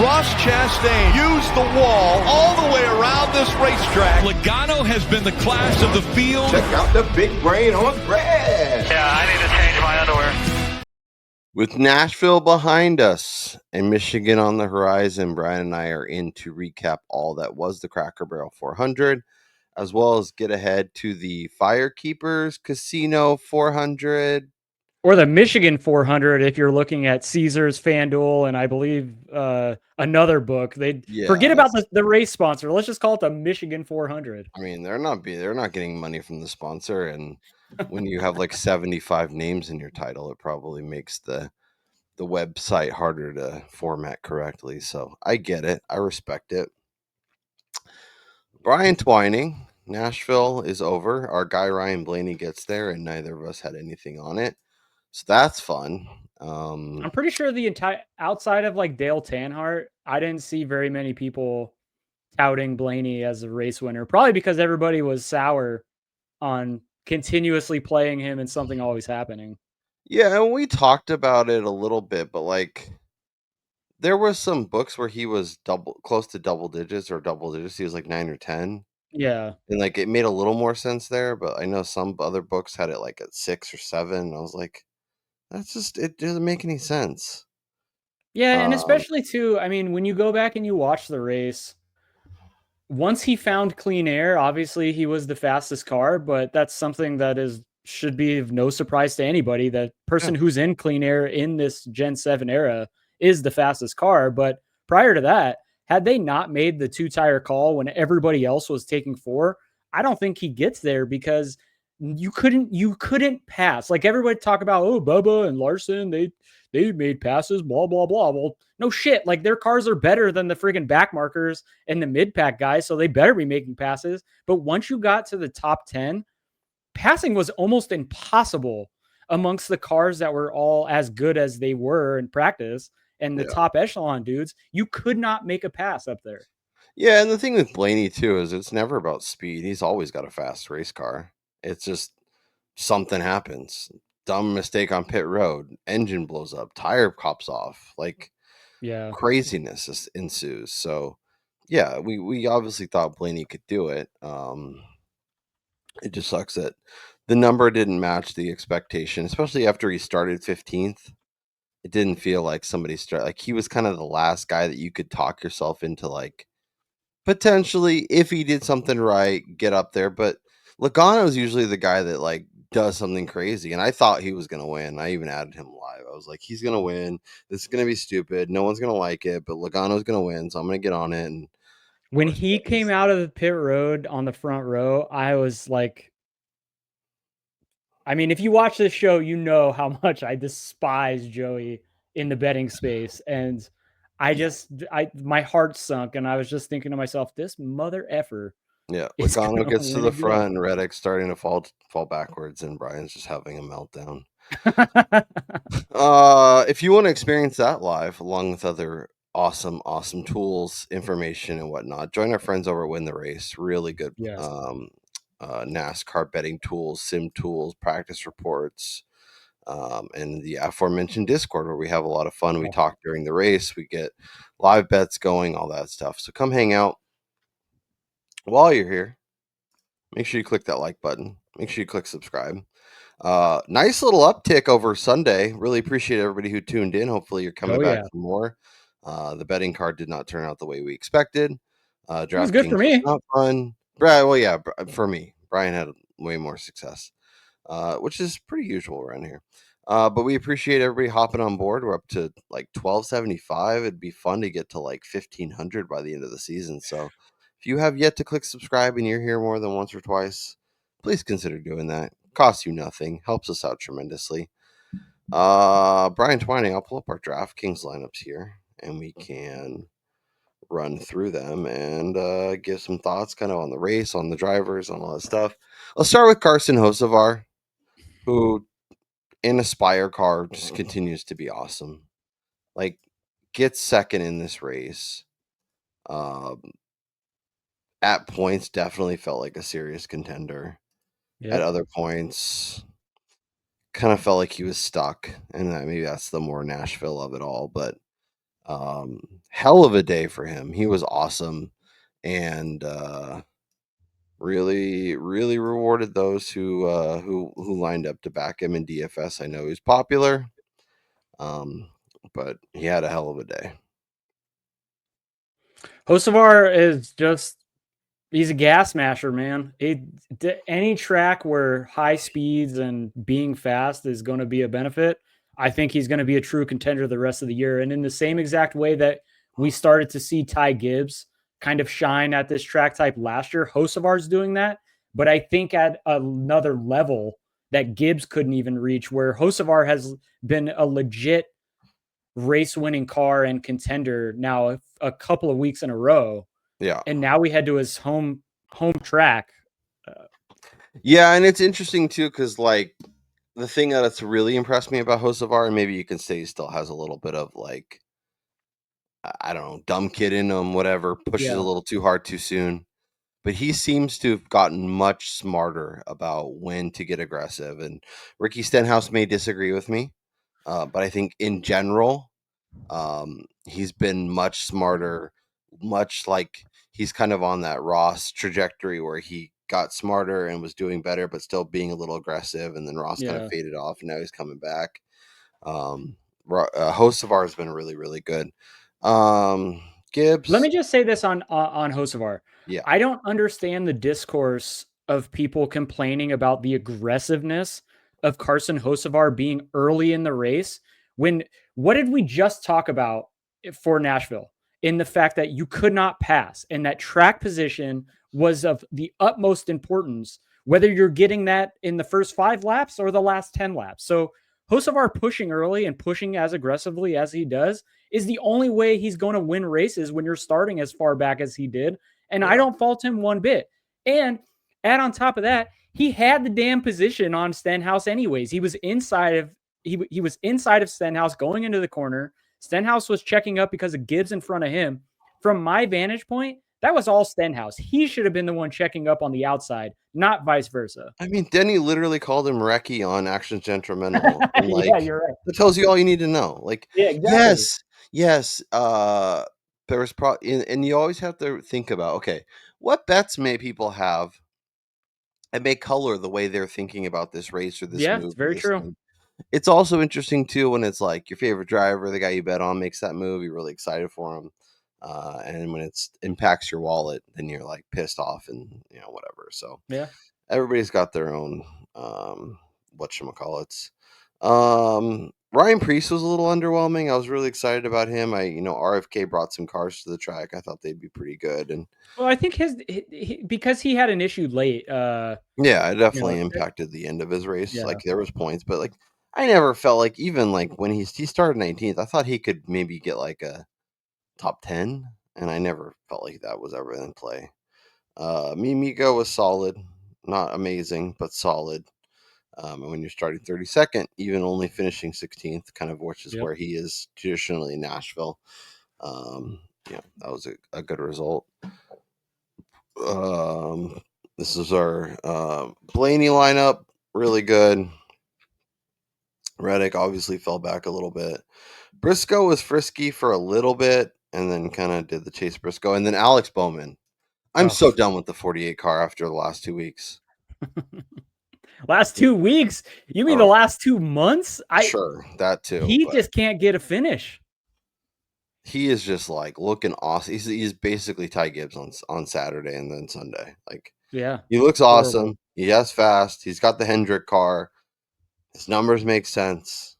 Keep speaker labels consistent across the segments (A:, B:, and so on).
A: Ross Chastain used the wall all the way around this racetrack. Logano has been the class of the field.
B: Check out the big brain on Brad.
C: Yeah, I need to change my underwear.
D: With Nashville behind us and Michigan on the horizon, Brian and I are in to recap all that was the Cracker Barrel 400, as well as get ahead to the Firekeepers Casino 400.
E: Or the Michigan 400 if you're looking at Caesars, Fanduel, and I believe another book. They forget about the race sponsor. Let's just call it the Michigan 400.
D: I mean, they're not getting money from the sponsor, and when you have like 75 names in your title, it probably makes the website harder to format correctly. So I get it. I respect it. Brian Twining, Nashville is over. Our guy Ryan Blaney gets there, and neither of us had anything on it. So that's fun.
E: I'm pretty sure the entire outside of like Dale Earnhardt, I didn't see very many people touting Blaney as a race winner. Probably because everybody was sour on continuously playing him and something always happening.
D: Yeah, and we talked about it a little bit, but like there was some books where he was close to double digits or double digits. He was like 9 or 10.
E: Yeah.
D: And like it made a little more sense there, but I know some other books had it like at 6 or 7. I was like, it doesn't make any sense.
E: Yeah, and especially too, I mean, when you go back and you watch the race, once he found clean air, obviously he was the fastest car, but that's something that should be of no surprise to anybody. The person who's in clean air in this Gen 7 era is the fastest car. But prior to that, had they not made the 2-tire call when everybody else was taking 4, I don't think he gets there because you couldn't pass. Like everybody talk about, oh, Bubba and Larson, they made passes, blah, blah, blah. Well, no shit. Like their cars are better than the friggin' back markers and the mid-pack guys, so they better be making passes. But once you got to the top 10, passing was almost impossible amongst the cars that were all as good as they were in practice. And the top echelon dudes, you could not make a pass up there.
D: Yeah, and the thing with Blaney too is it's never about speed. He's always got a fast race car. It's just something happens. Dumb mistake on pit road, engine blows up, tire pops off, like craziness ensues. So yeah, we obviously thought Blaney could do it. It just sucks that the number didn't match the expectation, especially after he started 15th. It didn't feel like like he was kind of the last guy that you could talk yourself into like potentially, if he did something right, get up there. But Logano is usually the guy that like does something crazy, and I thought he was gonna win. I even added him live. I was like, he's gonna win. This is gonna be stupid. No one's gonna like it, but Logano's gonna win, so I'm gonna get on it. And
E: when he came out of the pit road on the front row, I was like, I mean, if you watch this show, you know how much I despise Joey in the betting space. And my heart sunk, and I was just thinking to myself, this mother effer.
D: Yeah, Logano gets to the front, and Reddick's starting to fall backwards, and Brian's just having a meltdown. If you want to experience that live, along with other awesome tools, information, and whatnot, join our friends over at Win the Race. Really good NASCAR betting tools, sim tools, practice reports, and the aforementioned Discord where we have a lot of fun. We talk during the race, we get live bets going, all that stuff. So come hang out. While you're here, make sure you click that like button. Make sure you click subscribe. Nice little uptick over Sunday. Really appreciate everybody who tuned in. Hopefully you're coming back for more. The betting card did not turn out the way we expected.
E: It was good for me.
D: Not fun. Well, yeah, for me. Brian had way more success, which is pretty usual around here. But we appreciate everybody hopping on board. We're up to like 1275. It'd be fun to get to like 1500 by the end of the season. So if you have yet to click subscribe and you're here more than once or twice, please consider doing that. Costs you nothing. Helps us out tremendously. Brian Twining, I'll pull up our DraftKings lineups here, and we can run through them and give some thoughts kind of on the race, on the drivers, on all that stuff. I'll start with Carson Hocevar, who in a Spire car just continues to be awesome. Like, gets second in this race. At points, definitely felt like a serious contender. At other points, kind of felt like he was stuck, and maybe that's the more Nashville of it all. But Hell of a day for him. He was awesome, and really, really rewarded those who lined up to back him in DFS. I know he's popular, but he had a hell of a day.
E: Hocevar is just, he's a gas masher, man. Any track where high speeds and being fast is going to be a benefit, I think he's going to be a true contender the rest of the year. And in the same exact way that we started to see Ty Gibbs kind of shine at this track type last year, Hocevar's doing that. But I think at another level that Gibbs couldn't even reach, where Hocevar has been a legit race winning car and contender now a couple of weeks in a row.
D: Yeah.
E: And now we head to his home track.
D: Yeah, and it's interesting too, because like the thing that's really impressed me about Hocevar, and maybe you can say he still has a little bit of like, I don't know, dumb kid in him, whatever, pushes a little too hard too soon. But he seems to have gotten much smarter about when to get aggressive. And Ricky Stenhouse may disagree with me, but I think in general, he's been much smarter, much like he's kind of on that Ross trajectory where he got smarter and was doing better, but still being a little aggressive. And then Ross kind of faded off, and now he's coming back. Hocevar has been really, really good. Gibbs.
E: Let me just say this on Hocevar.
D: Yeah.
E: I don't understand the discourse of people complaining about the aggressiveness of Carson Hocevar being early in the race. What did we just talk about for Nashville? In the fact that you could not pass and that track position was of the utmost importance, whether you're getting that in the first 5 laps or the last 10 laps. So Hocevar pushing early and pushing as aggressively as he does is the only way he's going to win races when you're starting as far back as he did. And I don't fault him one bit. And add on top of that, he had the damn position on Stenhouse anyways. He was inside of he was inside of Stenhouse going into the corner. Stenhouse was checking up because of Gibbs in front of him. From my vantage point, that was all Stenhouse. He should have been the one checking up on the outside, not vice versa.
D: I mean, Denny literally called him Reki on Action Gentlemental. And like,
E: yeah, you're right.
D: That tells you all you need to know. Like,
E: yeah, exactly.
D: yes. There was and you always have to think about, okay, what bets may people have and may color the way they're thinking about this race or this move.
E: It's very true.
D: It's also interesting too when it's like your favorite driver, the guy you bet on, makes that move. You're really excited for him. And when it impacts your wallet, then you're like pissed off and whatever. So
E: yeah,
D: everybody's got their own whatchamacallits. Ryan Preece was a little underwhelming. I was really excited about him. RFK brought some cars to the track. I thought they'd be pretty good. And
E: well, I think because he had an issue late.
D: Yeah, it definitely impacted the end of his race.
E: Yeah.
D: Like there was points, but like I never felt like, even like when he started 19th, I thought he could maybe get like a top 10, and I never felt like that was ever in play. Mimigo was solid, not amazing, but solid. And when you're starting 32nd, even only finishing 16th, kind of, which is where he is traditionally in Nashville. That was a good result. This is our Blaney lineup, really good. Reddick obviously fell back a little bit. Briscoe was frisky for a little bit and then kind of did the chase Briscoe. And then Alex Bowman. I'm so done with the 48 car after the last 2 weeks.
E: Last 2 weeks? You mean the last 2 months?
D: Sure, that too.
E: He just can't get a finish.
D: He is just like looking awesome. He's basically Ty Gibbs on Saturday and then Sunday. Like,
E: yeah,
D: he looks awesome. He has fast. He's got the Hendrick car. His numbers make sense.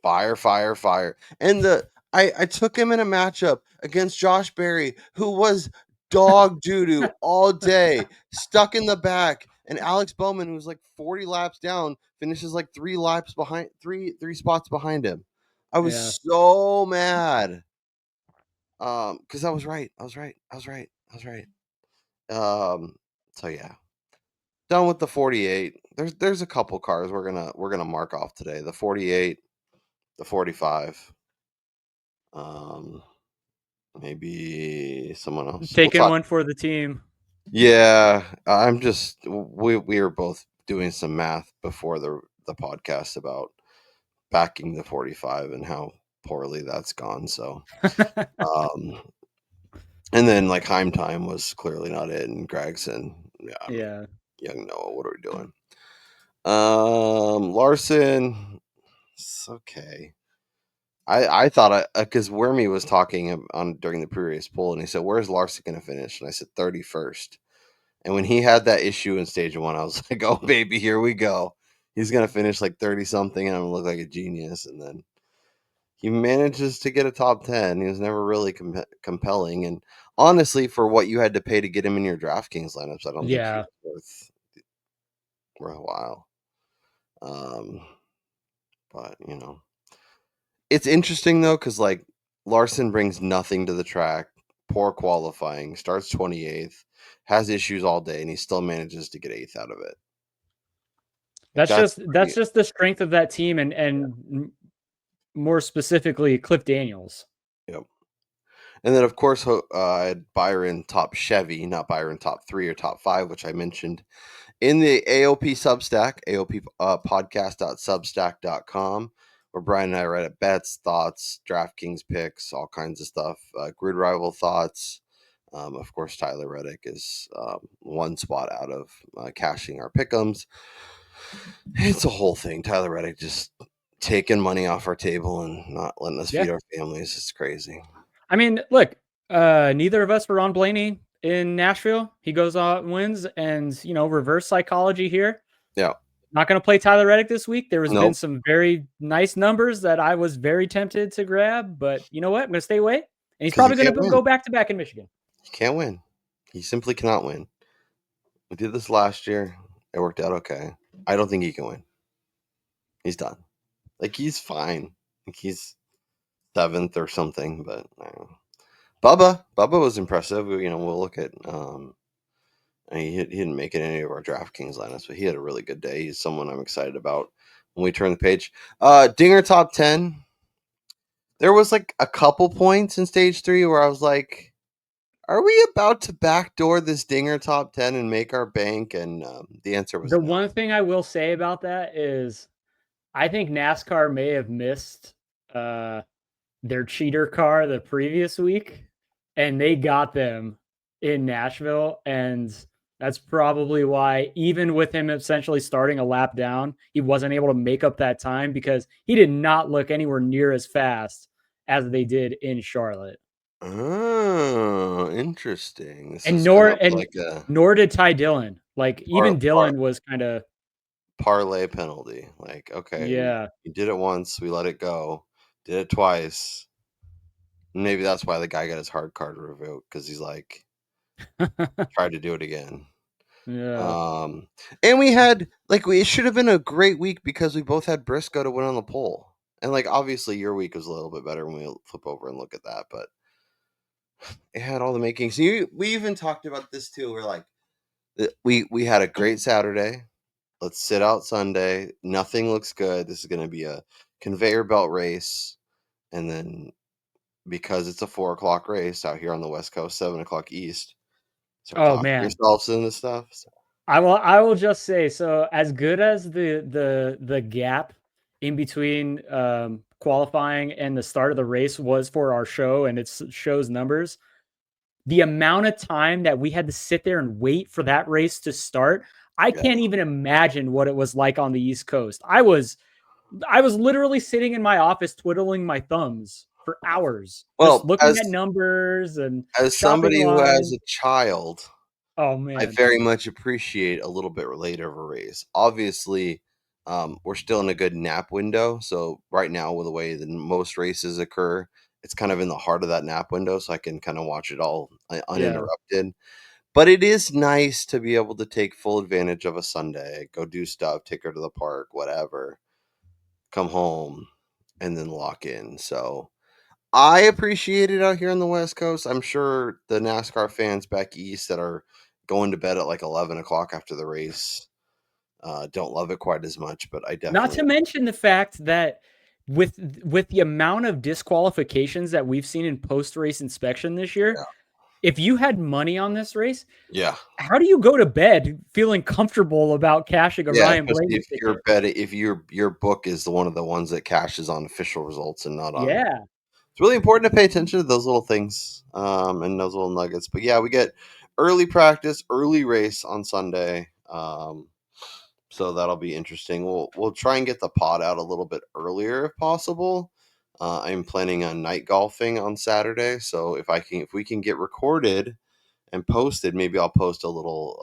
D: Fire. And I took him in a matchup against Josh Berry, who was dog doo-doo all day, stuck in the back. And Alex Bowman, who's like 40 laps down, finishes like 3 laps behind, three spots behind him. I was so mad. Because I was right. So yeah. Done with the 48. There's a couple cars we're gonna mark off today. The 48, the 45. Maybe someone else.
E: Taking one for the team.
D: Yeah, I'm just we were both doing some math before the podcast about backing the 45 and how poorly. That's gone. So, and then like Heim time was clearly not it, and Gregson,
E: Yeah.
D: young Noah, what are we doing? Larson, it's okay. I thought because Wormy was talking on during the previous poll, and he said, "Where's Larson going to finish?" And I said 31st. And when he had that issue in stage 1, I was like, "Oh baby, here we go. He's going to finish like 30 something, and I'm going to look like a genius." And then he manages to get a top 10. He was never really compelling, and honestly, for what you had to pay to get him in your DraftKings lineups, I don't think he was worth a while. But it's interesting though, because like Larson brings nothing to the track, poor qualifying, starts 28th, has issues all day, and he still manages to get 8th out of it.
E: That's just the strength of that team, and more specifically Cliff Daniels.
D: Yep. And then of course I had Byron top Chevy, not Byron top 3 or top 5, which I mentioned in the AOP Substack, AOP podcast.substack.com, where Brian and I write up bets, thoughts, DraftKings picks, all kinds of stuff, grid rival thoughts. Of course, Tyler Reddick is one spot out of cashing our pick'ems. It's a whole thing. Tyler Reddick just taking money off our table and not letting us feed our families. It's crazy.
E: I mean, look, neither of us were on Blaney in Nashville. He goes out and wins, and reverse psychology here.
D: Yeah.
E: Not going to play Tyler Reddick this week. There has been some very nice numbers that I was very tempted to grab, but you know what? I'm going to stay away. And he's probably going to go back-to-back in Michigan.
D: He can't win. He simply cannot win. We did this last year. It worked out okay. I don't think he can win. He's done. Like, he's fine. Like, he's 7th or something, but I don't know. Bubba was impressive. We'll look at he didn't make it in any of our DraftKings lineups, but he had a really good day. He's someone I'm excited about when we turn the page. Dinger top 10. There was like a couple points in stage 3 where I was like, are we about to backdoor this Dinger top 10 and make our bank? And the answer was
E: the
D: no.
E: one thing I will say about that is I think NASCAR may have missed their cheater car the previous week, and they got them in Nashville. And that's probably why, even with him essentially starting a lap down, he wasn't able to make up that time because he did not look anywhere near as fast as they did in Charlotte.
D: Oh, interesting.
E: And nor did Ty Dillon. Like, even Dillon was kind of
D: parlay penalty. Like, okay,
E: yeah,
D: we did it once, we let it go. Did it twice. Maybe that's why the guy got his hard card revoked, because he's like tried to do it again.
E: Yeah.
D: And we had it should have been a great week because we both had Briscoe to win on the pole. And like obviously your week was a little bit better when we flip over and look at that, but it had all the makings. We even talked about this too. We're like, we had a great Saturday. Let's sit out Sunday. Nothing looks good. This is going to be a conveyor belt race. And then because it's a 4:00 race out here on the West Coast, 7:00 East.
E: Oh man,
D: yourselves in this stuff. So.
E: I will just say, so as good as the gap in between qualifying and the start of the race was for our show and its show's numbers, the amount of time that we had to sit there and wait for that race to start, I can't even imagine what it was like on the East Coast. I was literally sitting in my office twiddling my thumbs for hours, just looking at numbers and
D: as somebody who has a child.
E: Oh man,
D: I very much appreciate a little bit later of a race. Obviously, we're still in a good nap window. So right now, with the way that most races occur, it's kind of in the heart of that nap window, so I can kind of watch it all uninterrupted. But it is nice to be able to take full advantage of a Sunday, go do stuff, take her to the park, whatever, come home, and then lock in. So I appreciate it out here on the West Coast. I'm sure the NASCAR fans back east that are going to bed at like 11 o'clock after the race don't love it quite as much, but I definitely.
E: Not to mention the fact that with the amount of disqualifications that we've seen in post-race inspection this year, if you had money on this race,
D: Yeah.
E: how do you go to bed feeling comfortable about cashing a Ryan Blaney ticket?
D: If your book is one of the ones that cashes on official results and not on,
E: Yeah.
D: it's really important to pay attention to those little things, and those little nuggets. But yeah, we get early practice, early race on Sunday. So that'll be interesting. We'll try and get the pod out a little bit earlier if possible. I'm planning on night golfing on Saturday, so if we can get recorded and posted, maybe I'll post a little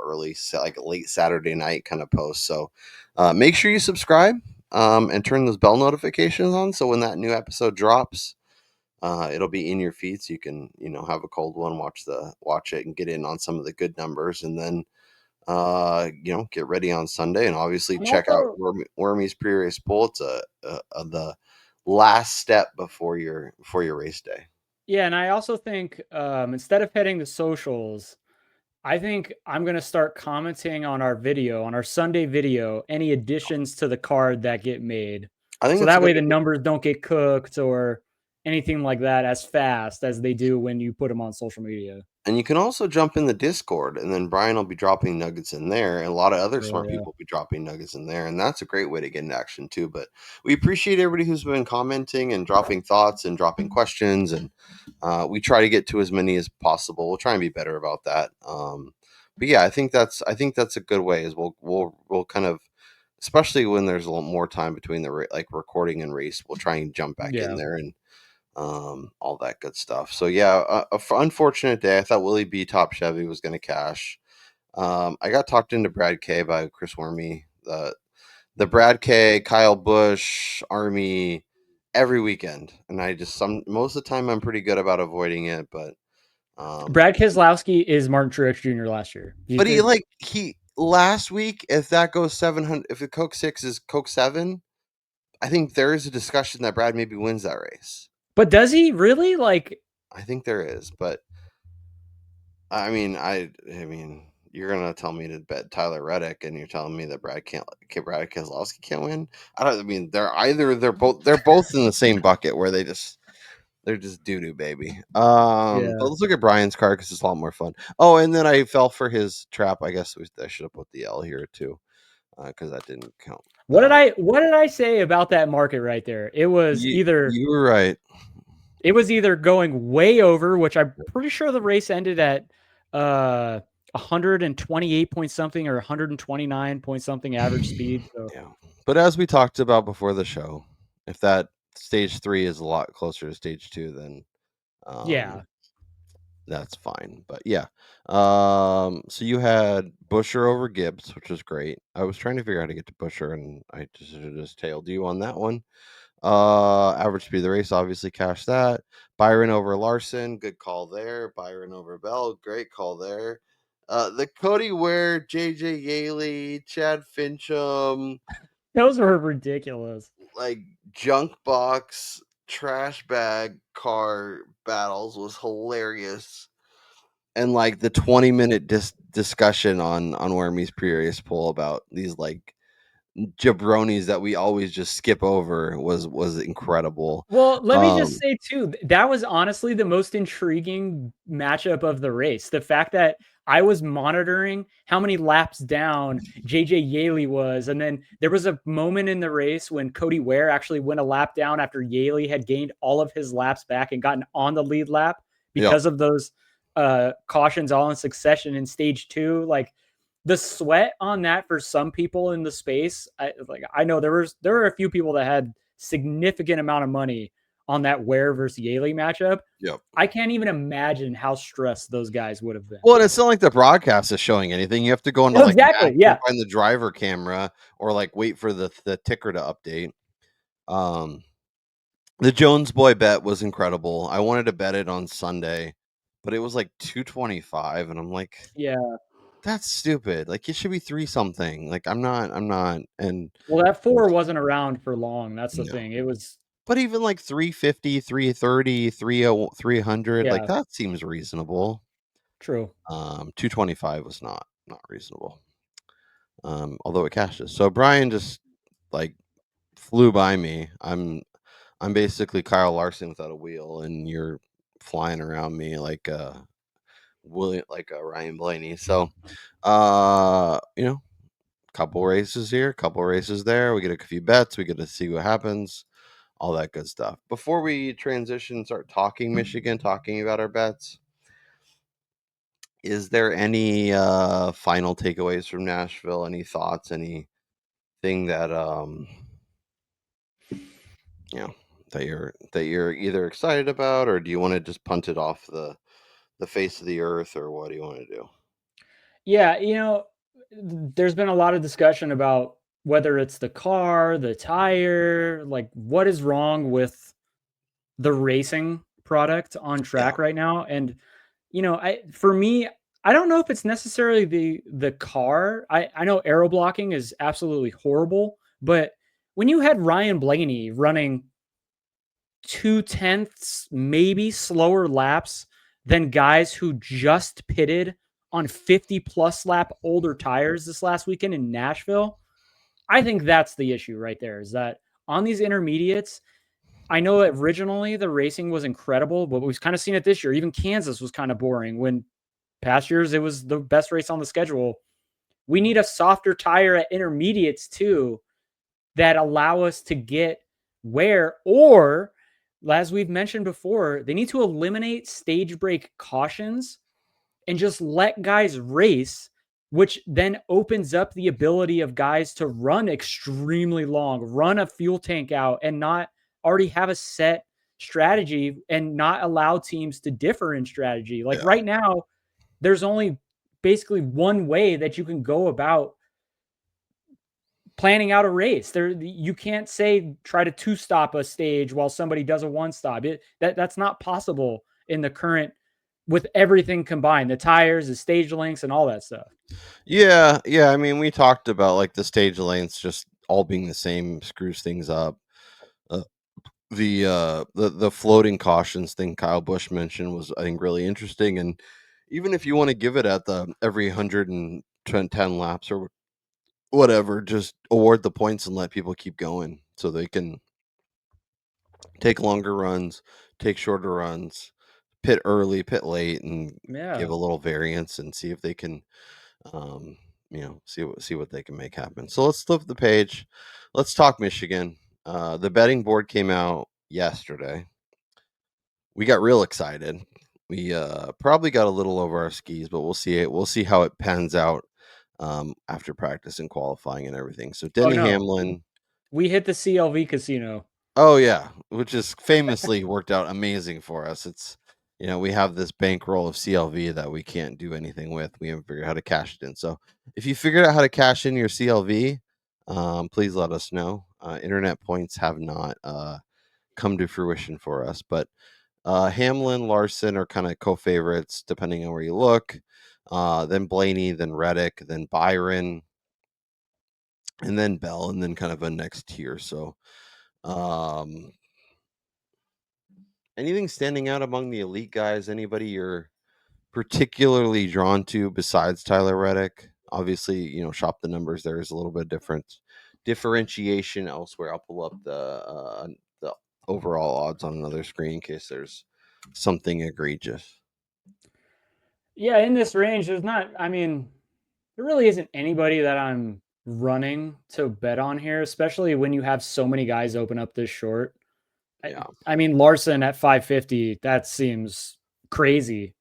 D: early, like a late Saturday night kind of post. So make sure you subscribe, and turn those bell notifications on, so when that new episode drops, it'll be in your feed, so you can have a cold one, watch it, and get in on some of the good numbers, and then get ready on Sunday, and obviously
E: I'm
D: check out
E: also
D: Wormy's pre-race poll. It's the last step before your race day.
E: Yeah, and I also think instead of hitting the socials, I think I'm gonna start commenting on our Sunday video, any additions to the card that get made.
D: I think
E: So
D: that's a
E: that way
D: good
E: the
D: idea.
E: numbers don't get cooked or anything like that as fast as they do when you put them on social media.
D: And you can also jump in the Discord, and then Brian will be dropping nuggets in there, and a lot of other
E: Oh
D: smart
E: yeah.
D: people will be dropping nuggets in there, and that's a great way to get into action too. But we appreciate everybody who's been commenting and dropping thoughts and dropping questions, and we try to get to as many as possible. We'll try and be better about that. But yeah, I think that's a good way. Is we'll kind of, especially when there's a little more time between the like recording and race, we'll try and jump back in
E: Yeah.
D: there and all that good stuff. So yeah, unfortunate day. I thought Willie B Top Chevy was going to cash. I got talked into Brad K by Chris Wormy. The Brad K, Kyle Busch, Army, every weekend, and I just most of the time I'm pretty good about avoiding it, but
E: Brad Keselowski is Martin Truex Jr. last year.
D: but he last week, if that goes 700, if the Coke 6 is Coke 7, I think there is a discussion that Brad maybe wins that race.
E: But does he really?
D: I think there is, but I mean, you're gonna tell me to bet Tyler Reddick, and you're telling me that Brad Keselowski can't win. I mean, they're both in the same bucket where they're just doo doo, baby.
E: Yeah.
D: But let's look at Brian's car because it's a lot more fun. Oh, and then I fell for his trap. I guess I should have put the L here too, because that didn't count.
E: What did I say about that market right there? It was
D: You were right.
E: going way over, which I'm pretty sure the race ended at 128 point something or 129 point something average speed. So
D: Yeah, but as we talked about before the show, if that stage 3 is a lot closer to stage 2, then
E: yeah.
D: that's fine. But yeah, so you had Busher over Gibbs, which was great. I was trying to figure out how to get to Busher, and I just tailed you on that one. Average speed of the race, obviously cashed that. Byron over Larson, good call there. Byron over Bell, great call there. The Cody Ware, JJ Yaley, Chad Fincham,
E: Those were ridiculous.
D: like junk box trash bag car battles was hilarious. And like the 20-minute discussion on Wormy's previous poll about these like jabronis that we always just skip over was incredible.
E: Well, let me just
D: Um,
E: say too, that was honestly the most intriguing matchup of the race. The fact that I was monitoring how many laps down JJ Yaley was, and then there was a moment in the race when Cody Ware actually went a lap down after Yaley had gained all of his laps back and gotten on the lead lap
D: yeah.
E: because of those cautions all in succession in stage 2. Like the sweat on that for some people in the space, I know there were a few people that had significant amount of money on that Ware versus Yaley matchup.
D: Yep.
E: I can't even imagine how stressed those guys would have been.
D: Well, and it's not like the broadcast is showing anything. You have to go into
E: Exactly, yeah.
D: find the driver camera or like wait for the ticker to update. The Jones boy bet was incredible. I wanted to bet it on Sunday, but it was like 225, and I'm like,
E: Yeah.
D: that's stupid. Like it should be 3 something. Like I'm not. And
E: Well, that 4 wasn't around for long. That's the
D: no.
E: thing. It was
D: But even like 350, 330, 300, like
E: yeah,
D: that seems reasonable.
E: true.
D: 225 was not reasonable. Although it cashes. So Brian just like flew by me. I'm basically Kyle Larson without a wheel, and you're flying around me like Ryan Blaney. So, couple races here, couple races there. We get a few bets. We get to see what happens, all that good stuff. Before we transition, start talking Michigan, talking about our bets, is there any final takeaways from Nashville? Any thoughts? Anything that that you're either excited about, or do you want to just punt it off the face of the earth, or what do you want to do?
E: Yeah, there's been a lot of discussion about whether it's the car, the tire, like what is wrong with the racing product on
D: Yeah,
E: track right now. And for me, I don't know if it's necessarily the car. I know aero blocking is absolutely horrible, but when you had Ryan Blaney running 2/10 maybe slower laps than guys who just pitted on 50 plus lap older tires this last weekend in Nashville, I think that's the issue right there, is that on these intermediates, I know originally the racing was incredible, but we've kind of seen it this year. Even Kansas was kind of boring when past years it was the best race on the schedule. We need a softer tire at intermediates too that allow us to get where, or as we've mentioned before, they need to eliminate stage break cautions and just let guys race, which then opens up the ability of guys to run extremely long, run a fuel tank out, and not already have a set strategy and not allow teams to differ in strategy. Like
D: yeah,
E: right now, there's only basically one way that you can go about planning out a race. You can't say try to two stop a stage while somebody does a one stop. That's not possible in the current, with everything combined, the tires, the stage lengths, and all that stuff.
D: yeah. I mean, we talked about like the stage lengths just all being the same screws things up. Uh, the floating cautions thing Kyle Busch mentioned was, I think, really interesting. And even if you want to give it at the every 110 laps or whatever, just award the points and let people keep going so they can take longer runs, take shorter runs, pit early, pit late, and give
E: Yeah.
D: a little variance and see if they can, see what they can make happen. So let's flip the page. Let's talk Michigan. The betting board came out yesterday. We got real excited. We probably got a little over our skis, but we'll see it. We'll see how it pans out after practice and qualifying and everything. So
E: Oh
D: Denny
E: no,
D: Hamlin.
E: we hit the CLV casino.
D: Oh yeah, which is famously worked out amazing for us. It's we have this bankroll of CLV that we can't do anything with. We haven't figured out how to cash it in. So if you figured out how to cash in your CLV, please let us know. Internet points have not come to fruition for us, but Hamlin, Larson are kind of co-favorites depending on where you look. Then Blaney, then Reddick, then Byron, and then Bell, and then kind of a next tier. So um anything standing out among the elite guys? Anybody you're particularly drawn to besides Tyler Reddick? Obviously, shop the numbers. There is a little bit different differentiation elsewhere. I'll pull up the overall odds on another screen in case there's something egregious.
E: Yeah, in this range, there's not. I mean, there really isn't anybody that I'm running to bet on here, especially when you have so many guys open up this short. I,
D: Yeah.
E: I mean, Larson at 550, that seems crazy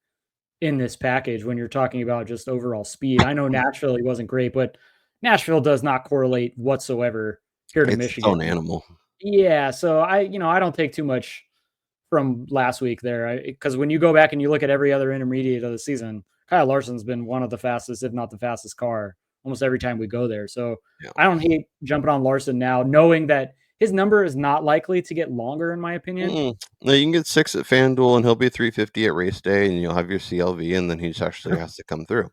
E: in this package when you're talking about just overall speed. I know Nashville he wasn't great, but Nashville does not correlate whatsoever here to
D: It's its own
E: Michigan.
D: animal.
E: Yeah, so I don't take too much from last week there, because when you go back and you look at every other intermediate of the season, Kyle Larson's been one of the fastest, if not the fastest car, almost every time we go there. So
D: Yeah.
E: I don't hate jumping on Larson now, knowing that his number is not likely to get longer, in my opinion.
D: No, you can get 6 at Fanduel, and he'll be 350 at race day, and you'll have your CLV, and then he just actually has to come through.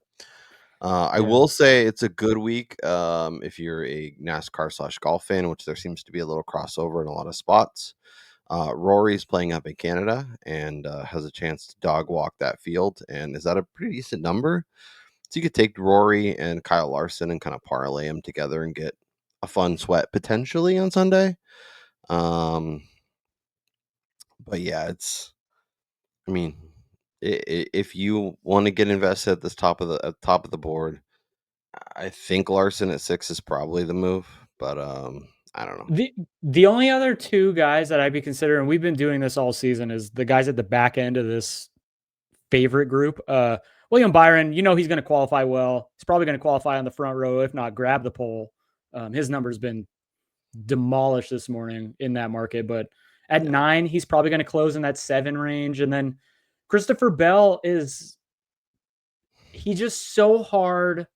D: I
E: Yeah.
D: will say it's a good week if you're a NASCAR/golf fan, which there seems to be a little crossover in a lot of spots. Rory's playing up in Canada and has a chance to dog walk that field, and is that a pretty decent number? So you could take Rory and Kyle Larson and kind of parlay them together and get a fun sweat potentially on Sunday. But yeah, I mean, if you want to get invested at the top of the board, I think Larson at 6 is probably the move, but I don't know.
E: The only other two guys that I'd be considering, we've been doing this all season, is the guys at the back end of this favorite group. William Byron, he's going to qualify well. He's probably going to qualify on the front row, if not grab the pole. His number's been demolished this morning in that market, but at 9, he's probably going to close in that 7 range. And then Christopher Bell he's just so hard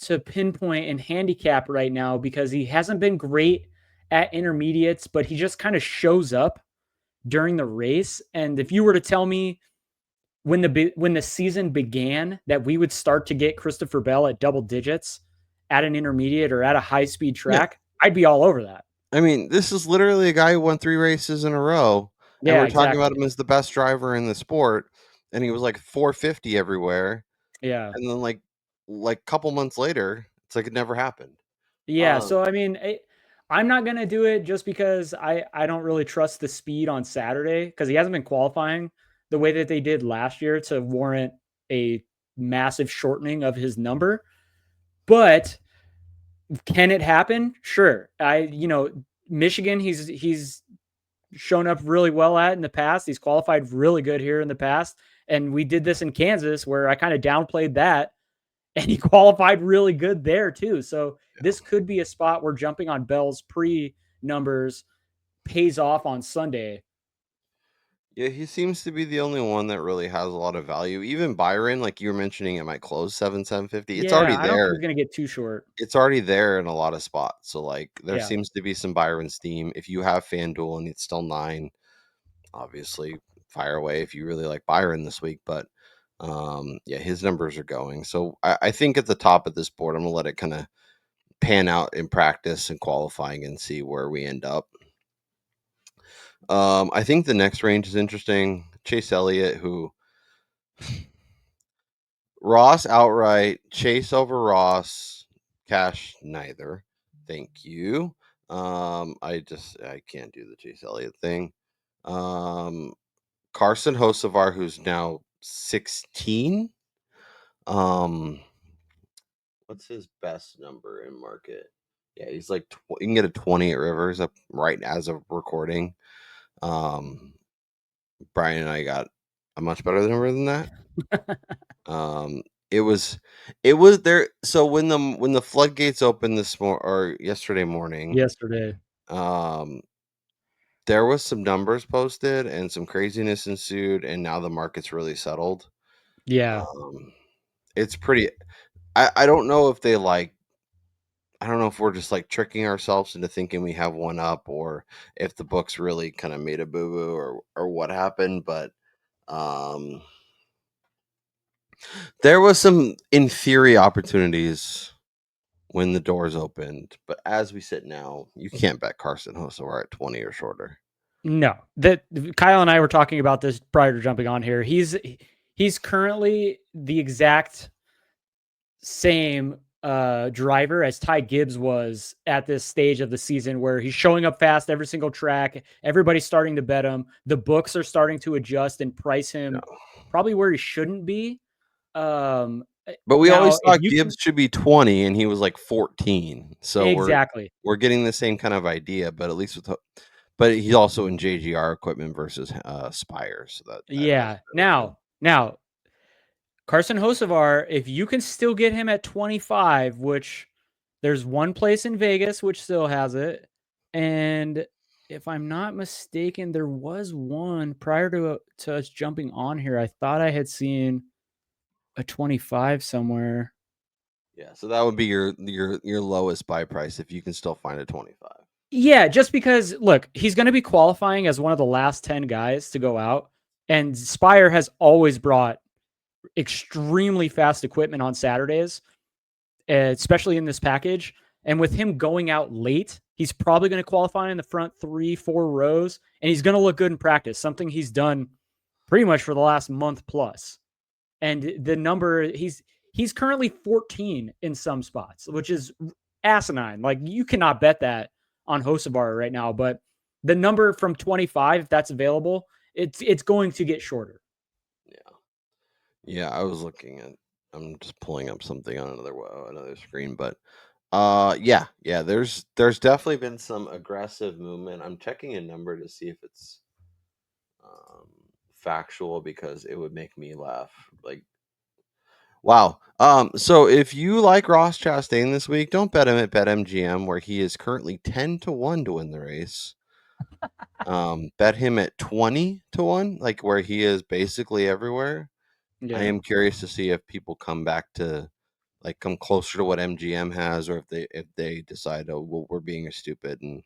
E: to pinpoint and handicap right now because he hasn't been great at intermediates, but he just kind of shows up during the race. And if you were to tell me when the season began that we would start to get Christopher Bell at double digits at an intermediate or at a high speed track, I'd be all over that.
D: I mean, this is literally a guy who won 3 races in a row, and we're talking about him as the best driver in the sport, and he was like 450 everywhere.
E: Yeah.
D: And then like a couple months later, it's like it never happened.
E: Yeah. So, I mean, I'm not going to do it just because I don't really trust the speed on Saturday because he hasn't been qualifying the way that they did last year to warrant a massive shortening of his number. But can it happen? Sure. Michigan, he's shown up really well at in the past. He's qualified really good here in the past. And we did this in Kansas where I kind of downplayed that and he qualified really good there too. So this could be a spot where jumping on Bell's pre numbers pays off on Sunday.
D: Yeah, he seems to be the only one that really has a lot of value. Even Byron, like you were mentioning, it might close 750. It's already
E: I don't think
D: there.
E: he's going to get too short.
D: It's already there in a lot of spots. So like there
E: Yeah.
D: seems to be some Byron steam. If you have FanDuel and it's still 9, obviously fire away if you really like Byron this week. But yeah, his numbers are going. So I think at the top of this board, I'm gonna let it kind of pan out in practice and qualifying and see where we end up. I think the next range is interesting. Chase Elliott, who Ross outright, Chase over Ross, cash neither. Thank you. I can't do the Chase Elliott thing. Carson Hocevar, who's now 16. What's his best number in market? Yeah, he's like you can get a 20 at Rivers up right as of recording. Brian and I got a much better number than that. It was there. So when the floodgates opened yesterday morning, there was some numbers posted and some craziness ensued, and now the market's really settled.
E: Yeah.
D: It's pretty. I don't know if they I don't know if we're just like tricking ourselves into thinking we have one up, or if the books really kind of made a boo boo, or what happened. But there was some in theory opportunities when the doors opened, but as we sit now, you can't bet Carson Hocevar at 20 or shorter.
E: No, that Kyle and I were talking about this prior to jumping on here. He's currently the exact same driver as Ty Gibbs was at this stage of the season, where he's showing up fast every single track. Everybody's starting to bet him. The books are starting to adjust and price him probably where he shouldn't be.
D: But we always thought Gibbs should be 20 and he was like 14. So we're getting the same kind of idea, but at least but he's also in JGR equipment versus Spire. So
E: Now Carson Hocevar, if you can still get him at 25, which there's one place in Vegas which still has it, and if I'm not mistaken, there was one prior to us jumping on here. I thought I had seen a 25 somewhere.
D: Yeah, so that would be your lowest buy price if you can still find a 25.
E: Yeah, just because, look, he's going to be qualifying as one of the last 10 guys to go out, and Spire has always brought extremely fast equipment on Saturdays, especially in this package. And with him going out late, he's probably going to qualify in the front 3-4 rows, and he's going to look good in practice, something he's done pretty much for the last month plus. And the number, he's currently 14 in some spots, which is asinine. Like, you cannot bet that on Hocevar right now, but the number from 25, if that's available, it's going to get shorter.
D: Yeah, I was looking at. I'm just pulling up something on another screen, but yeah, there's definitely been some aggressive movement. I'm checking a number to see if it's um factual because it would make me laugh. Like, wow. So if you like Ross Chastain this week, don't bet him at BetMGM where he is currently 10-1 to win the race. Bet him at 20-1, like where he is basically everywhere. I
E: Yeah.
D: am curious to see if people come back to come closer to what MGM has, or if they decide, oh, well, we're being stupid, and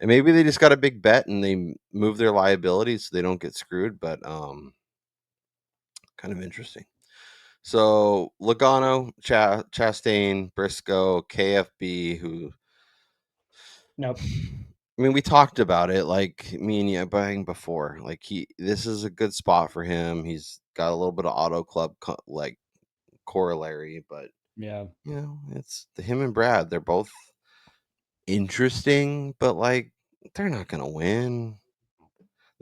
D: maybe they just got a big bet and they move their liabilities so they don't get screwed. But kind of interesting. So Logano, Chastain, Briscoe, KFB, who
E: Nope.
D: I mean, we talked about it, like me and you buying before. Like this is a good spot for him. He's got a little bit of auto club corollary, but
E: Yeah.
D: it's him and Brad. They're both interesting, but like they're not gonna win.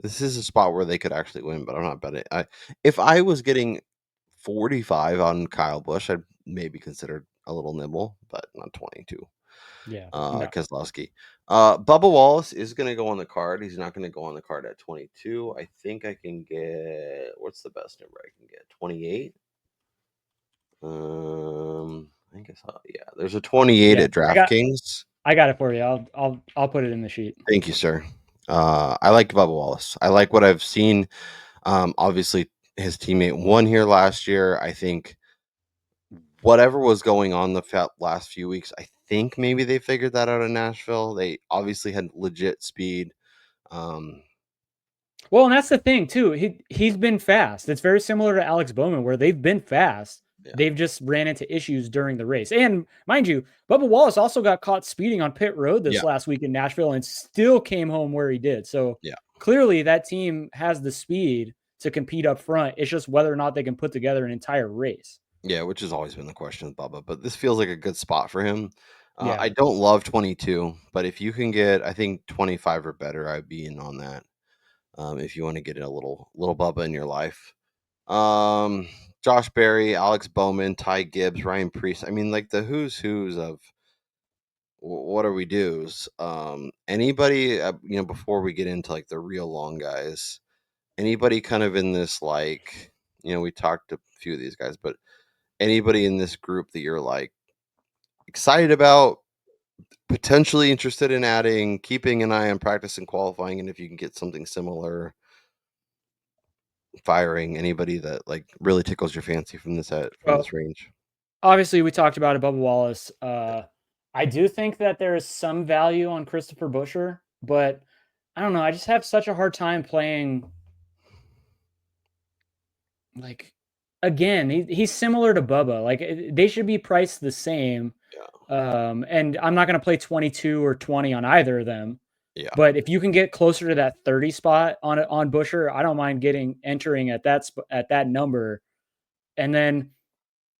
D: This is a spot where they could actually win, but I'm not betting. If I was getting 45 on Kyle Busch, I'd maybe consider a little nibble, but not 22.
E: Yeah. No.
D: Keselowski. Bubba Wallace is going to go on the card. He's not going to go on the card at 22. I think I can get, what's the best number I can get? 28. I guess there's a 28
E: Yeah.
D: at DraftKings.
E: I got it for you. I'll put it in the sheet.
D: Thank you, sir. I like Bubba Wallace. I like what I've seen. Obviously, his teammate won here last year. I think whatever was going on the last few weeks, I think maybe they figured that out in Nashville. They obviously had legit speed.
E: Well, and that's the thing too. He's been fast. It's very similar to Alex Bowman, where they've been fast.
D: Yeah.
E: They've just ran into issues during the race. And mind you, Bubba Wallace also got caught speeding on pit road this last week in Nashville and still came home where he did. So clearly that team has the speed to compete up front. It's just whether or not they can put together an entire race.
D: Yeah, which has always been the question with Bubba, but this feels like a good spot for him.
E: Yeah.
D: I don't love 22, but if you can get, I think 25 or better, I'd be in on that. If you want to get a little Bubba in your life. Josh Berry, Alex Bowman, Ty Gibbs, Ryan Preece. I mean, like the who's of what are we do's? Anybody, before we get into like the real long guys, anybody kind of in this, like, we talked to a few of these guys, but anybody in this group that you're like excited about, potentially interested in adding, keeping an eye on practice and qualifying, and if you can get something similar, firing anybody that like really tickles your fancy from this range.
E: Obviously, we talked about it, Bubba Wallace. I do think that there is some value on Christopher Buescher, but I don't know. I just have such a hard time playing. Like, again, he's similar to Bubba. Like, they should be priced the same. And I'm not going to play 22 or 20 on either of them.
D: Yeah.
E: But if you can get closer to that 30 spot on Buescher, I don't mind entering at that number. And then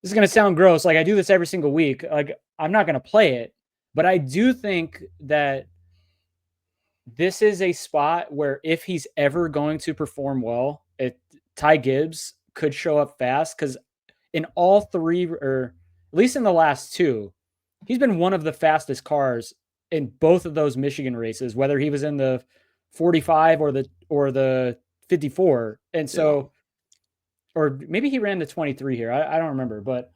E: this is going to sound gross. Like, I do this every single week. Like, I'm not going to play it, but I do think that this is a spot where if he's ever going to perform well, Ty Gibbs could show up fast, because in all three, or at least in the last two, he's been one of the fastest cars in both of those Michigan races, whether he was in the 45 or the 54. And so, or maybe he ran the 23 here. I don't remember, but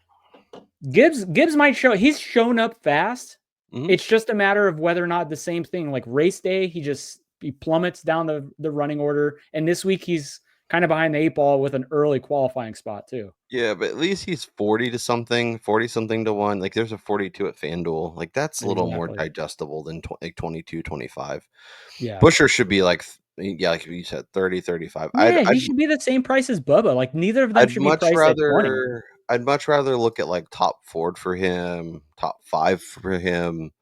E: Gibbs might show. He's shown up fast. Mm-hmm. It's just a matter of whether or not the same thing, like race day, he plummets down the running order. And this week he's kind of behind the 8 ball with an early qualifying spot too.
D: Yeah, but at least he's 40 something to 1. Like there's a 42 at Fanduel. Like that's a little more digestible than 22, 25.
E: Yeah.
D: Buescher should be like you said, 30, 35.
E: Yeah, he should be the same price as Bubba. Like neither of them should be priced at 20.
D: I'd much rather look at like top 4 for him, top 5 for him.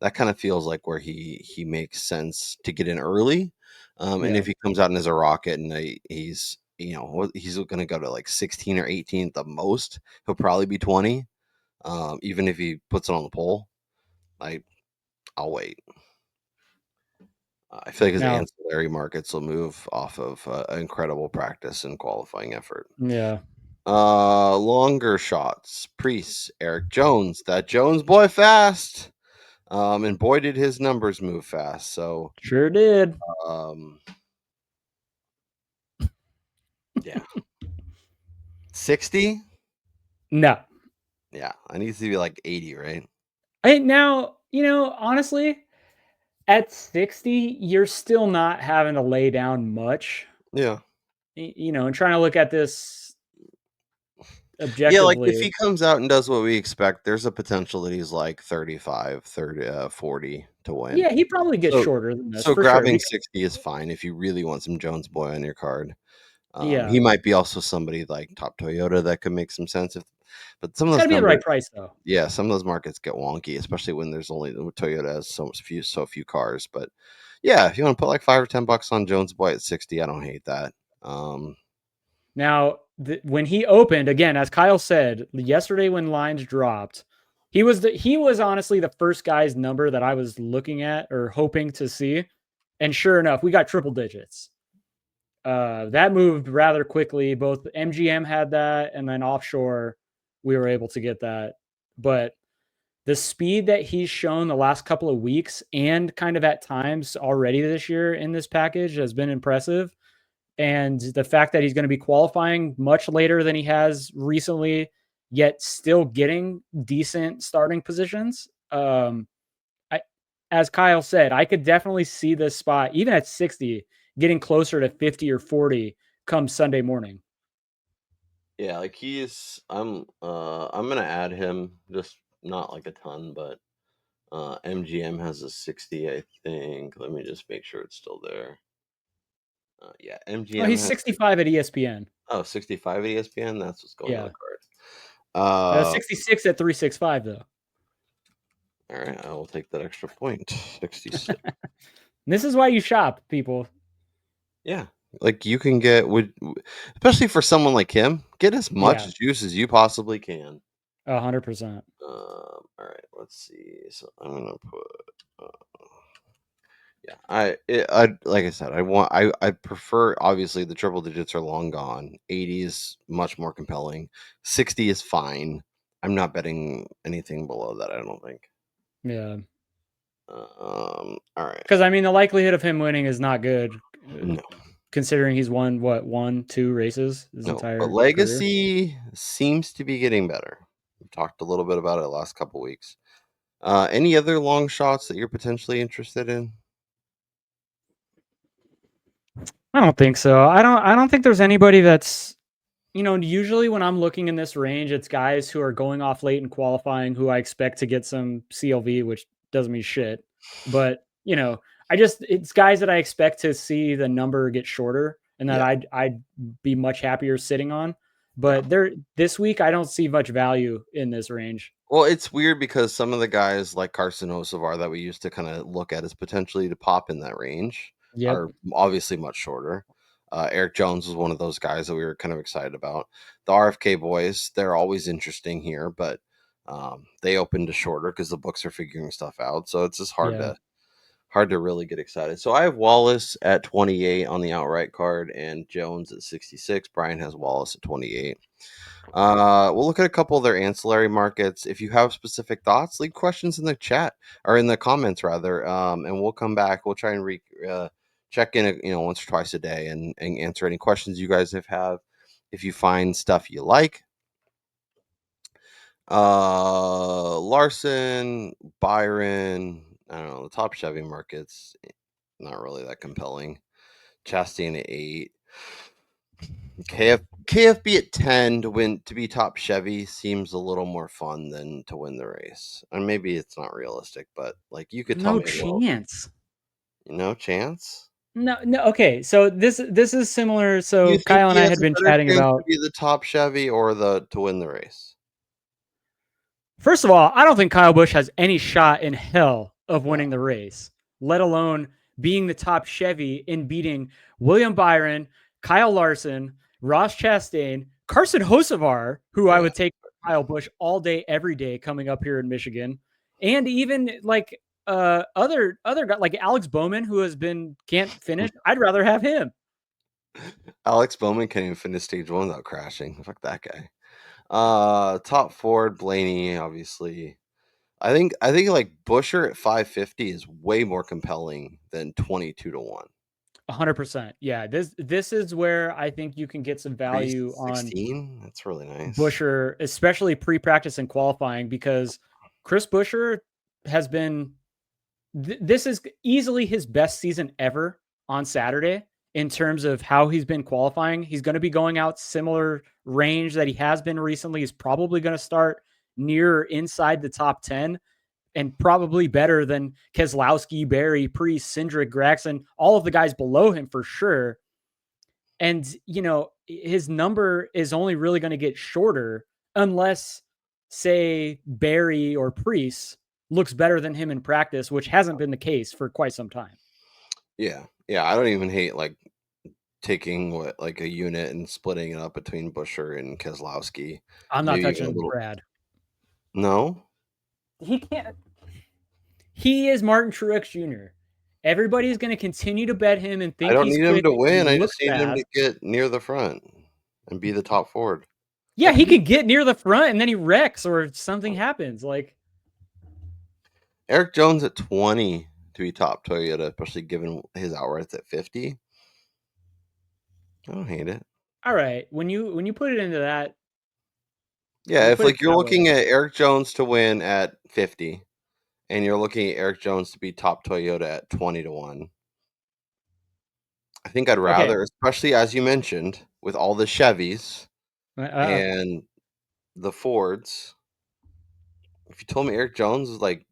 D: That kind of feels like where he makes sense to get in early. And if he comes out as a rocket and he's going to go to like 16 or 18 at the most, he'll probably be 20. Even if he puts it on the pole, I'll wait. I feel like his
E: Now,
D: ancillary markets will move off of incredible practice and qualifying effort.
E: yeah.
D: Longer shots. Priest, Eric Jones, that Jones boy fast. And boy did his numbers move fast. So
E: Sure did.
D: Yeah. 60?
E: No.
D: Yeah, I need to be like 80, right?
E: Now, honestly, at 60, you're still not having to lay down much.
D: Yeah.
E: And trying to look at this
D: Yeah, like if he
E: objectively.
D: comes out and does what we expect, there's a potential that he's like 35, 40 to win.
E: Yeah, he probably gets
D: So
E: shorter than this
D: so
E: for sure.
D: grabbing 60 is fine if you really want some Jones boy on your card.
E: Yeah.
D: He might be also somebody like top Toyota that could make some sense but some of
E: It's
D: those
E: got to be the
D: numbers,
E: right price, though.
D: yeah, some of those markets get wonky, especially when there's only Toyota has so few cars. But yeah, if you want to put like $5 or $10 on Jones boy at 60, I don't hate that.
E: Now, when he opened again, as Kyle said yesterday, when lines dropped, he was honestly the first guy's number that I was looking at or hoping to see, and sure enough, we got triple digits. That moved rather quickly. Both MGM had that, and then offshore, we were able to get that. But the speed that he's shown the last couple of weeks and kind of at times already this year in this package has been impressive. And the fact that he's going to be qualifying much later than he has recently, yet still getting decent starting positions. As Kyle said, I could definitely see this spot, even at 60, getting closer to 50 or 40 come Sunday morning.
D: Yeah, like I'm gonna add him, just not like a ton, but MGM has a 60, I think. Let me just make sure it's still there. Yeah,
E: Oh,
D: MGM
E: he's
D: has
E: 65 at ESPN.
D: 65 at ESPN. That's what's going on
E: Yeah.
D: the card.
E: 66 at 365, though.
D: All right, I will take that extra point. 66.
E: This is why you shop, people.
D: Yeah, like you can especially for someone like him, get as much juice as you possibly can.
E: 100%.
D: All right, let's see. So I'm gonna put. Yeah, I like I said, I prefer, obviously the triple digits are long gone. 80 is much more compelling. 60 is fine. I'm not betting anything below that, I don't think.
E: Yeah.
D: All right.
E: Because I mean, the likelihood of him winning is not good.
D: No.
E: Considering he's won 1-2 races his entire
D: but
E: career.
D: Legacy seems to be getting better. We talked a little bit about it the last couple weeks. Any other long shots that you're potentially interested in?
E: I don't think so. I don't think there's anybody that's, usually when I'm looking in this range, it's guys who are going off late in qualifying who I expect to get some CLV, which doesn't mean shit. But, it's guys that I expect to see the number get shorter and that I'd be much happier sitting on. But this week, I don't see much value in this range.
D: Well, it's weird because some of the guys like Carson Hocevar that we used to kind of look at as potentially to pop in that range are obviously much shorter. Eric Jones was one of those guys that we were kind of excited about. The RFK boys, they're always interesting here, but they opened to shorter because the books are figuring stuff out. So it's just hard to really get excited. So I have Wallace at 28 on the outright card and Jones at 66. Brian has Wallace at 28. We'll look at a couple of their ancillary markets. If you have specific thoughts, leave questions in the chat or in the comments rather, and we'll come back. We'll try and check in, once or twice a day and answer any questions you guys have. If you find stuff you like, Larson, Byron, I don't know, the top Chevy markets, not really that compelling. Chastain at 8. KFB at 10 to be top Chevy seems a little more fun than to win the race. And maybe it's not realistic, but like you could tell me
E: chance.
D: No chance?
E: No. Okay. So this is similar. So
D: You think
E: Kyle and
D: he
E: I
D: has
E: had
D: a
E: been
D: better
E: chatting
D: chance
E: about.
D: to be the top Chevy or to win the race?
E: First of all, I don't think Kyle Busch has any shot in hell of winning the race, let alone being the top Chevy in beating William Byron, Kyle Larson, Ross Chastain, Carson Hocevar, who I would take Kyle Busch all day, every day coming up here in Michigan. And even like other guy like Alex Bowman, who can't finish. I'd rather have him.
D: Alex Bowman can't even finish stage 1 without crashing. Fuck that guy. Top Ford, Blaney, obviously. I think like Busher at 550 is way more compelling than 22-1.
E: 100%. Yeah, this is where I think you can get some value on
D: 16. That's really nice.
E: Busher, especially pre-practice and qualifying, because Chris Busher has been. This is easily his best season ever on Saturday in terms of how he's been qualifying. He's going to be going out similar range that he has been recently. He's probably going to start near inside the top 10 and probably better than Keselowski, Barry, Priest, Cindric, Gragson, all of the guys below him for sure. And, his number is only really going to get shorter unless, say, Barry or Priest looks better than him in practice, which hasn't been the case for quite some time.
D: Yeah. I don't even hate like taking like a unit and splitting it up between Busher and Keselowski.
E: I'm not touching Brad.
D: No,
E: he can't. He is Martin Truex Jr. Everybody's going to continue to bet him and think
D: I don't
E: he's
D: need him to win. I
E: looks
D: just need him
E: fast.
D: to get near the front and be the top Ford.
E: Yeah, he could get near the front and then he wrecks or something happens. Like
D: Eric Jones at 20 to be top Toyota, especially given his outrights at 50. I don't hate it.
E: All right, when you put it into that,
D: yeah, if like you're looking at Eric Jones to win at 50, and you're looking at Eric Jones to be top Toyota at 20-1, I think I'd rather, especially as you mentioned, with all the Chevys and the Fords. If you told me Eric Jones is like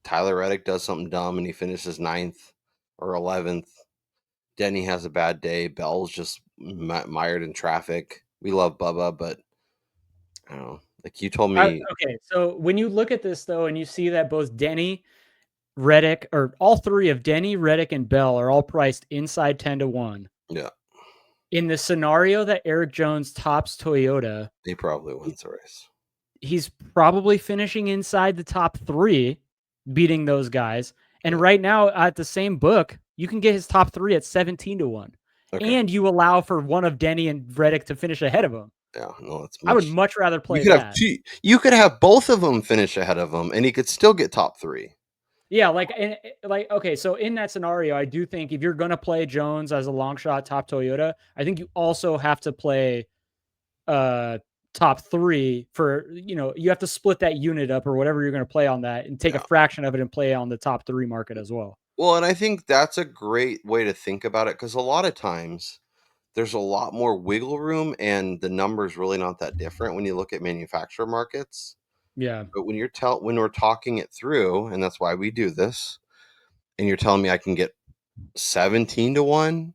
D: Tyler Reddick does something dumb and he finishes 9th or 11th, Denny has a bad day, Bell's just mired in traffic. We love Bubba, but I don't know. Like you told me.
E: Okay, so when you look at this though, and you see that both Denny, Reddick, or all three of Denny, Reddick, and Bell are all priced inside 10-1.
D: Yeah.
E: In the scenario that Eric Jones tops Toyota,
D: he probably wins the race.
E: He's probably finishing inside the top 3, beating those guys. And right now at the same book, you can get his top 3 at 17-1. Okay. And you allow for one of Denny and Reddick to finish ahead of him.
D: Yeah, no, that's.
E: I would much rather play
D: that. You could have both of them finish ahead of him, and he could still get top 3.
E: Yeah, okay, so in that scenario, I do think if you're going to play Jones as a long shot top Toyota, I think you also have to play top 3 for, you have to split that unit up or whatever you're going to play on that and take a fraction of it and play on the top 3 market as well.
D: Well, and I think that's a great way to think about it because a lot of times there's a lot more wiggle room and the number's really not that different when you look at manufacturer markets.
E: Yeah.
D: But when we're talking it through, and that's why we do this, and you're telling me I can get 17-1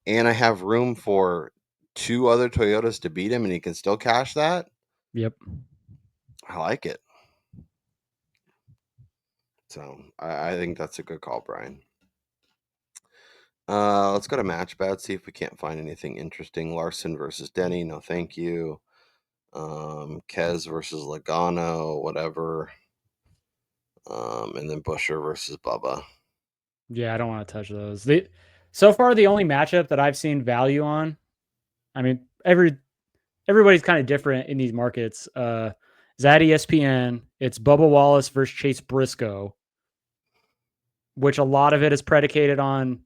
D: and I have room for 2 other Toyotas to beat him and he can still cash that.
E: Yep.
D: I like it. So I think that's a good call, Brian. Let's go to match bet, see if we can't find anything interesting. Larson versus Denny, no thank you. Kez versus Logano, whatever. And then Busher versus Bubba.
E: Yeah, I don't want to touch those. So far, the only matchup that I've seen value on, I mean, everybody's kind of different in these markets. Is at ESPN, it's Bubba Wallace versus Chase Briscoe, which a lot of it is predicated on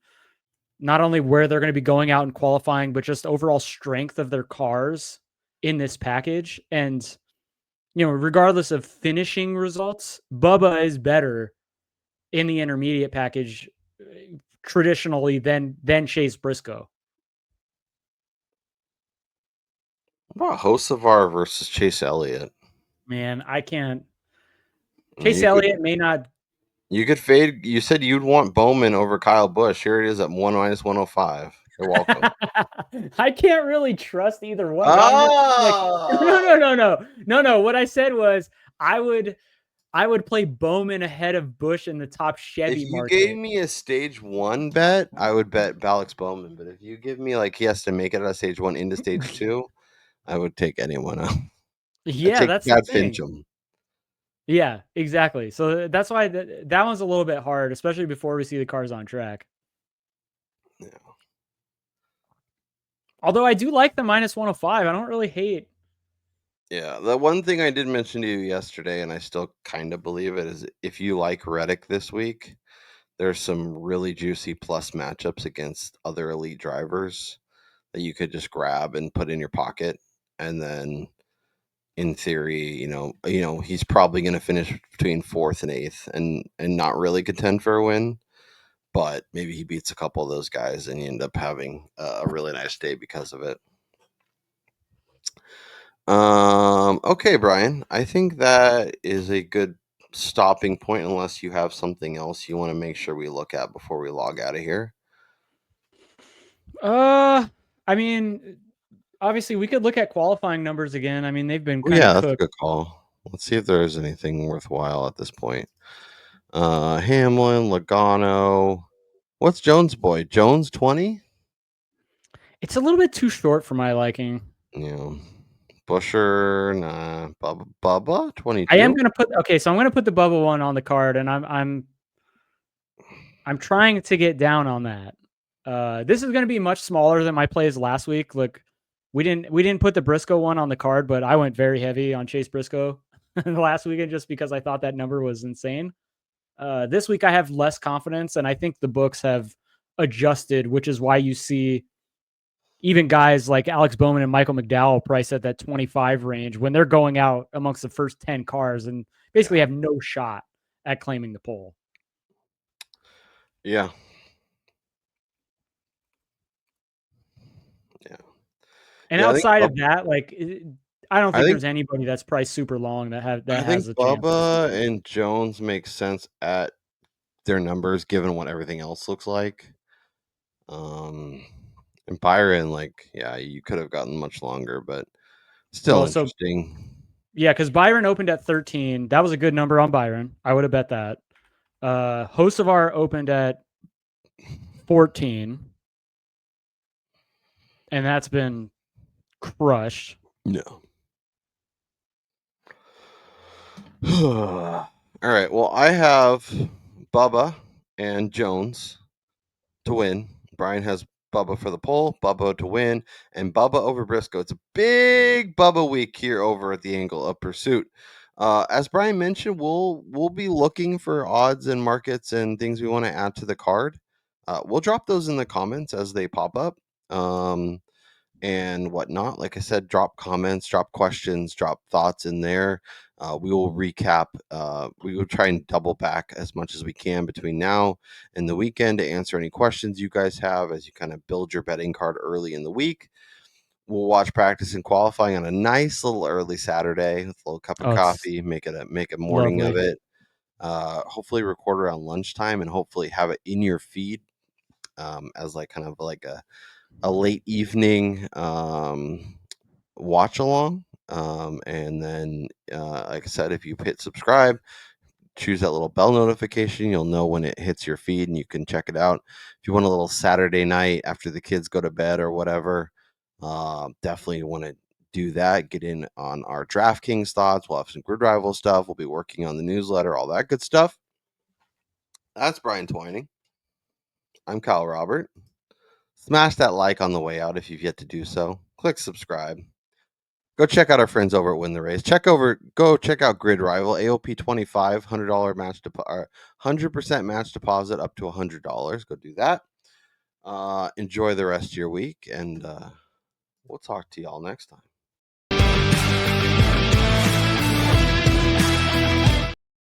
E: not only where they're going to be going out and qualifying, but just overall strength of their cars in this package. And, regardless of finishing results, Bubba is better in the intermediate package traditionally than Chase Briscoe.
D: What about Hocevar versus Chase Elliott?
E: Man, I can't. Chase Elliott may not.
D: You could fade. You said you'd want Bowman over Kyle Busch. Here it is at 1-105. You're welcome.
E: I can't really trust either one.
D: Oh!
E: No. What I said was I would play Bowman ahead of Busch in the top Chevy market.
D: If you gave me a stage 1 bet, I would bet Alex Bowman. But if you give me he has to make it out of stage 1 into stage 2, I would take anyone out.
E: Yeah, that's the thing.
D: Fincham.
E: Yeah, exactly. So that's why that one's a little bit hard, especially before we see the cars on track.
D: Yeah.
E: Although I do like the -105. I don't really hate.
D: Yeah, the one thing I did mention to you yesterday, and I still kind of believe it, is if you like Reddick this week, there's some really juicy plus matchups against other elite drivers that you could just grab and put in your pocket, and then in theory, he's probably going to finish between 4th and 8th and not really contend for a win, but maybe he beats a couple of those guys and you end up having a really nice day because of it. Okay, Brian, I think that is a good stopping point unless you have something else you want to make sure we look at before we log out of here.
E: I mean, obviously we could look at qualifying numbers again. I mean, they've been
D: Oh,
E: kind of
D: yeah, that's a
E: cooked.
D: good call. Let's see if there is anything worthwhile at this point. Hamlin, Logano. What's Jones' boy? Jones 20?
E: It's a little bit too short for my liking.
D: Yeah. Busher, nah. Bubba
E: I
D: 22?
E: am gonna put so I'm gonna put the Bubba one on the card, and I'm trying to get down on that. This is gonna be much smaller than my plays last week. Look, we didn't put the Briscoe one on the card, but I went very heavy on Chase Briscoe last weekend just because I thought that number was insane. This week I have less confidence, and I think the books have adjusted, which is why you see even guys like Alex Bowman and Michael McDowell priced at that 25 range when they're going out amongst the first 10 cars and basically have no shot at claiming the pole.
D: Yeah. Yeah.
E: And
D: Yeah, I think
E: outside of that, like I don't
D: I
E: think
D: think
E: there's anybody that's priced super long that
D: I
E: has
D: think
E: a chance this
D: Bubba
E: weekend.
D: and Jones make sense at their numbers given what everything else looks like. Um and Byron, you could have gotten much longer, but still
E: Well, so
D: interesting.
E: yeah, because Byron opened at 13. That was a good number on Byron. I would have bet that. Hocevar opened at 14, and that's been crushed.
D: No. All right. Well, I have Bubba and Jones to win. Brian has Bubba for the pole, Bubba to win, and Bubba over Briscoe. It's a big Bubba week here over at the Angle of Pursuit. As Brian mentioned, we'll be looking for odds and markets and things we want to add to the card. We'll drop those in the comments as they pop up. And whatnot. Like I said, drop comments, drop questions, drop thoughts in there. We will recap. We will try and double back as much as we can between now and the weekend to answer any questions you guys have as you kind of build your betting card early in the week. We'll watch practice and qualifying on a nice little early Saturday with a little cup of
E: Oh, it's
D: coffee. Make a morning of
E: lovely.
D: it. Hopefully record around lunchtime and hopefully have it in your feed as kind of like a late evening watch along. And then, like I said, if you hit subscribe, choose that little bell notification, you'll know when it hits your feed and you can check it out. If you want a little Saturday night after the kids go to bed or whatever, definitely want to do that. Get in on our DraftKings thoughts. We'll have some grid rival stuff. We'll be working on the newsletter, all that good stuff. That's Brian Twining. I'm Kyle Robert. Smash that like on the way out if you've yet to do so. Click subscribe. Go check out our friends over at Win the Race. Go check out Grid Rival AOP 25 $100 match 100% match deposit up to $100. Go do that. Enjoy the rest of your week, and we'll talk to y'all next time.